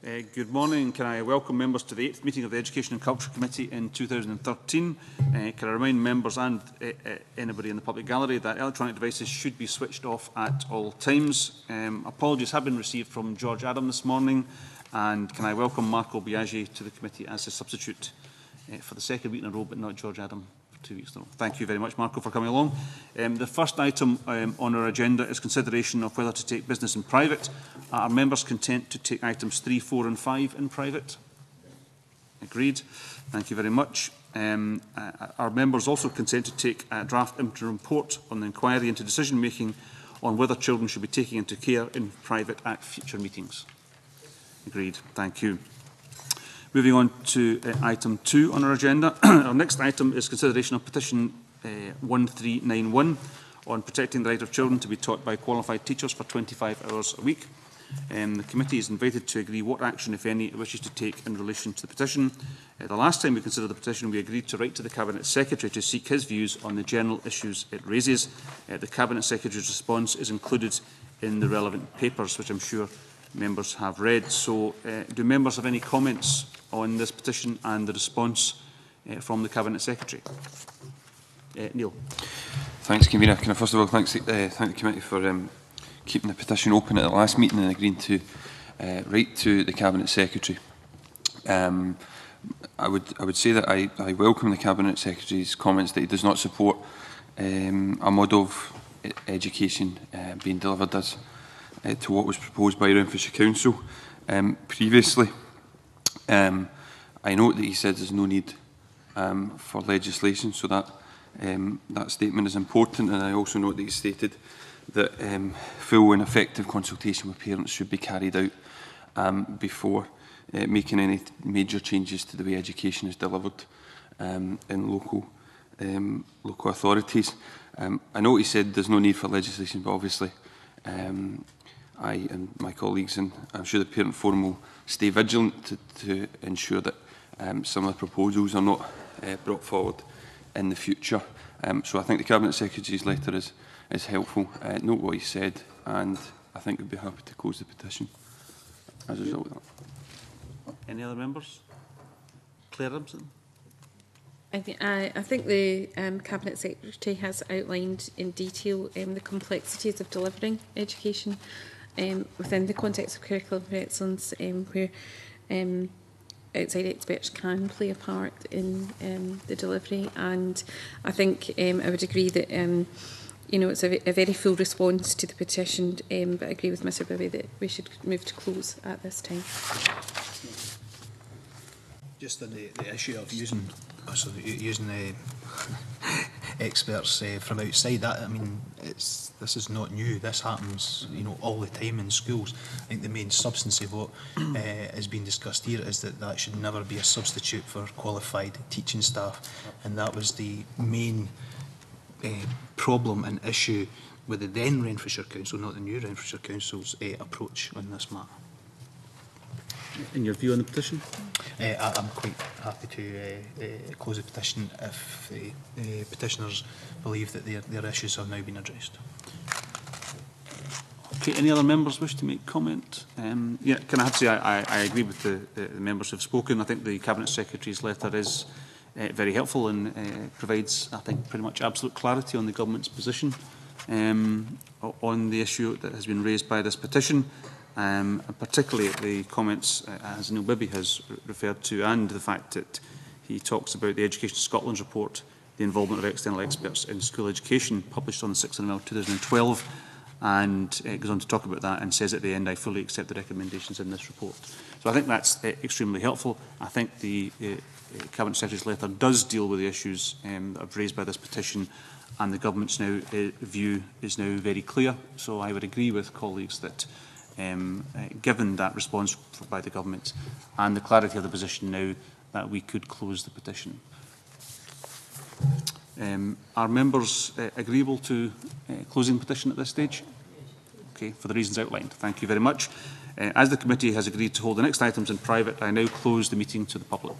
Good morning. Can I welcome members to the 8th meeting of the Education and Culture Committee in 2013. Can I remind members and anybody in the public gallery that electronic devices should be switched off at all times. Apologies have been received from George Adam this morning, and can I welcome Marco Biagi to the committee as a substitute for the second week in a row, but not George Adam. 2 weeks in a row. Thank you very much, Marco, for coming along. The first item on our agenda is consideration of whether to take business in private. Are members content to take items 3, 4 and 5 in private? Agreed. Thank you very much. Are members also content to take a draft interim report on the inquiry into decision making on whether children should be taken into care in private at future meetings? Agreed. Thank you. Moving on to item 2 on our agenda. Our next item is consideration of Petition 1391 on protecting the right of children to be taught by qualified teachers for 25 hours a week. The committee is invited to agree what action, if any, it wishes to take in relation to the petition. The last time we considered the petition, we agreed to write to the Cabinet Secretary to seek his views on the general issues it raises. The Cabinet Secretary's response is included in the relevant papers, which I'm sure members have read. So, do members have any comments on this petition and the response from the Cabinet Secretary? Neil. Thanks, Convener. Can I first of all thank the committee for keeping the petition open at the last meeting and agreeing to write to the Cabinet Secretary. I would say that I welcome the Cabinet Secretary's comments that he does not support a model of education being delivered as to what was proposed by Renfrewshire Council previously. I note that he said there's no need for legislation, so that statement is important, and I also note that he stated that full and effective consultation with parents should be carried out before making any major changes to the way education is delivered in local authorities. I know he said there's no need for legislation, but obviously I and my colleagues, and I'm sure the Parent Forum, will stay vigilant to ensure that some of the proposals are not brought forward in the future. So I think the Cabinet Secretary's letter is helpful. Note what he said, and I think we'd be happy to close the petition as a result of that. Any other members? Claire Robson? I think the Cabinet Secretary has outlined in detail the complexities of delivering education within the context of curriculum of excellence, where outside experts can play a part in the delivery. And I think I would agree that it's a very full response to the petition, but I agree with Mr Bibby that we should move to close at this time. Just on the issue of using experts from outside, that this is not new. This happens, all the time in schools. I think the main substance of what is being discussed here is that should never be a substitute for qualified teaching staff, and that was the main problem and issue with the then Renfrewshire Council, not the new Renfrewshire Council's approach on this matter. In your view on the petition? I'm quite happy to close the petition if the petitioners believe that their issues have now been addressed. Okay, any other members wish to make comment? Yeah, can I have to say I agree with the members who have spoken. I think the Cabinet Secretary's letter is very helpful and provides, I think, pretty much absolute clarity on the government's position on the issue that has been raised by this petition. And particularly the comments, as Neil Bibby has referred to, and the fact that he talks about the Education Scotland's report, the involvement of external experts in school education, published on the 6th of November 2012, and goes on to talk about that and says at the end, I fully accept the recommendations in this report. So I think that's extremely helpful. I think the Cabinet Secretary's letter does deal with the issues that are raised by this petition, and the government's view is now very clear. So I would agree with colleagues that given that response by the government and the clarity of the position now, that we could close the petition. Are members agreeable to closing the petition at this stage? Okay, for the reasons outlined. Thank you very much. As the committee has agreed to hold the next items in private, I now close the meeting to the public.